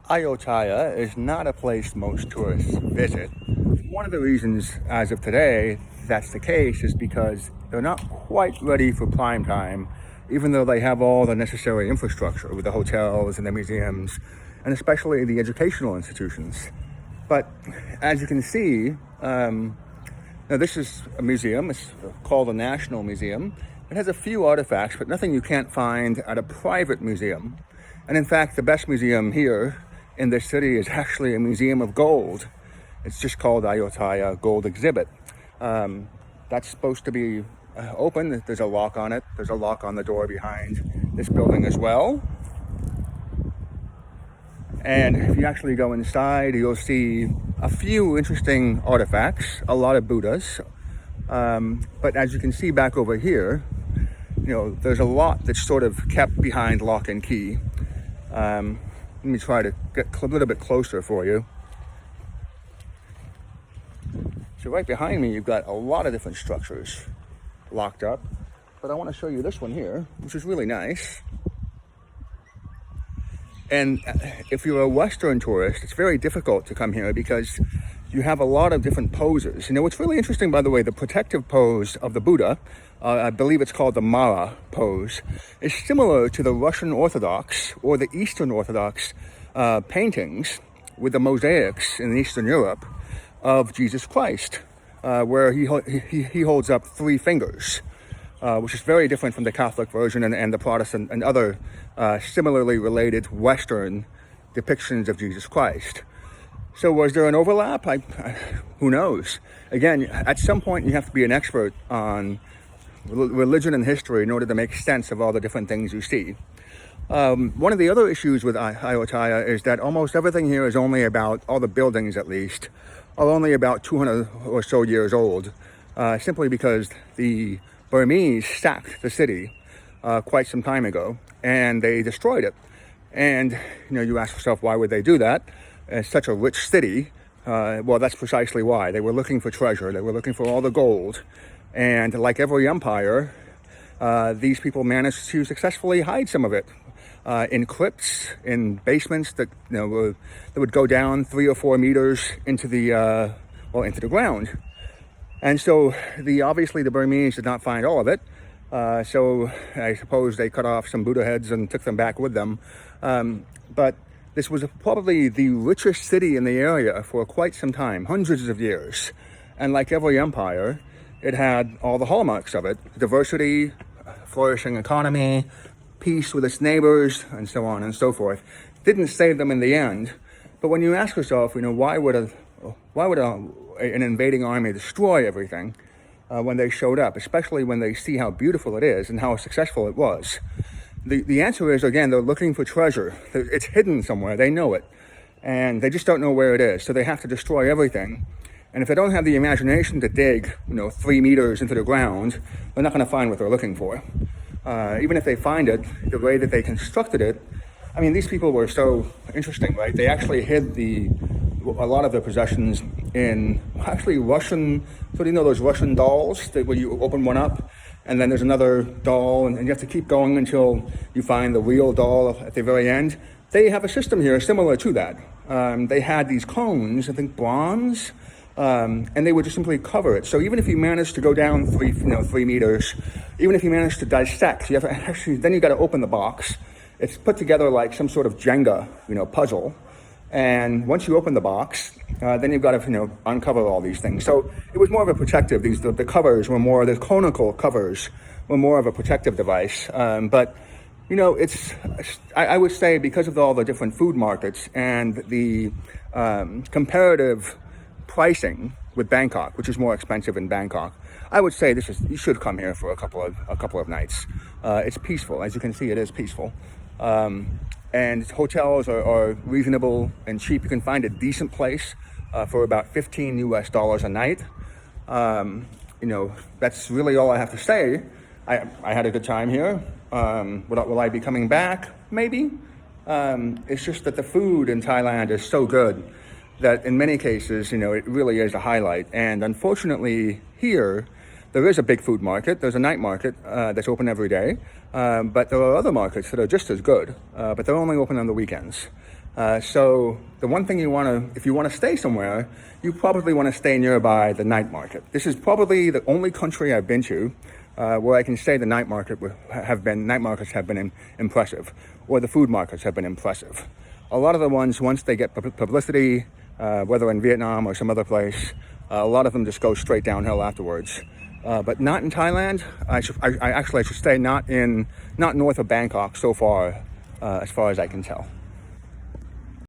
Ayutthaya is not a place most tourists visit. One of the reasons, as of today, that's the case is because they're not quite ready for prime time, even though they have all the necessary infrastructure with the hotels and the museums, and especially the educational institutions. But as you can see, now this is a museum. It's called a National Museum. It has a few artifacts, but nothing you can't find at a private museum. And in fact, the best museum here in this city is actually a museum of gold. It's just called Ayutthaya Gold Exhibit. That's supposed to be open. There's a lock on it. There's a lock on the door behind this building as well. And if you actually go inside, you'll see a few interesting artifacts, a lot of Buddhas. But as you can see back over here, there's a lot that's sort of kept behind lock and key. Let me try to get a little bit closer for you. So right behind me, you've got a lot of different structures locked up. But I want to show you this one here, which is really nice. And if you're a Western tourist, it's very difficult to come here because you have a lot of different poses. What's really interesting, by the way, the protective pose of the Buddha, I believe it's called the Mara pose, is similar to the Russian Orthodox or the Eastern Orthodox paintings with the mosaics in Eastern Europe of Jesus Christ, where he holds up three fingers. Which is very different from the Catholic version and the Protestant and other similarly related Western depictions of Jesus Christ. So was there an overlap? Who knows? Again, at some point you have to be an expert on religion and history in order to make sense of all the different things you see. One of the other issues with Ayutthaya is that almost everything here is only about, all the buildings at least, are only about 200 or so years old, simply because the Burmese sacked the city quite some time ago, and they destroyed it. And you ask yourself, why would they do that? It's such a rich city. Well, that's precisely why. They were looking for treasure. They were looking for all the gold. And like every empire, these people managed to successfully hide some of it in crypts, in basements that would go down 3 or 4 meters into the ground. And so obviously the Burmese did not find all of it. So I suppose they cut off some Buddha heads and took them back with them. But this was probably the richest city in the area for quite some time, hundreds of years. And like every empire, it had all the hallmarks of it: diversity, flourishing economy, peace with its neighbors, and so on and so forth. Didn't save them in the end. But when you ask yourself, why would an invading army destroy everything when they showed up, especially when they see how beautiful it is and how successful it was? The answer is, again, they're looking for treasure. It's hidden somewhere. They know it. And they just don't know where it is. So they have to destroy everything. And if they don't have the imagination to dig, 3 meters into the ground, they're not going to find what they're looking for. Even if they find it, the way that they constructed it, these people were so interesting, right? They actually hid a lot of their possessions in actually Russian, those Russian dolls where you open one up and then there's another doll and you have to keep going until you find the real doll at the very end. They have a system here similar to that. They had these cones, I think bronze, and they would just simply cover it. So even if you manage to go down 3 meters, even if you manage to dissect, you have to actually, then you got to open the box. It's put together like some sort of Jenga, puzzle. And once you open the box, then you've got to, uncover all these things. So it was more of a protective. The covers were more, the conical covers were more of a protective device. But I would say because of all the different food markets and the comparative pricing with Bangkok, which is more expensive in Bangkok, I would say you should come here for a couple of nights. It's peaceful, as you can see. It is peaceful. And hotels are reasonable and cheap. You can find a decent place for about $15 US a night. That's really all I have to say. I had a good time here. Will I be coming back? Maybe. It's just that the food in Thailand is so good that in many cases, it really is a highlight. And unfortunately here, there is a big food market. There's a night market that's open every day. But there are other markets that are just as good, but they're only open on the weekends. So the one thing if you want to stay somewhere, you probably want to stay nearby the night market. This is probably the only country I've been to where I can say the night markets have been impressive, or the food markets have been impressive. A lot of the ones, once they get publicity, whether in Vietnam or some other place, a lot of them just go straight downhill afterwards. But not in Thailand. I should stay not north of Bangkok so far, as I can tell.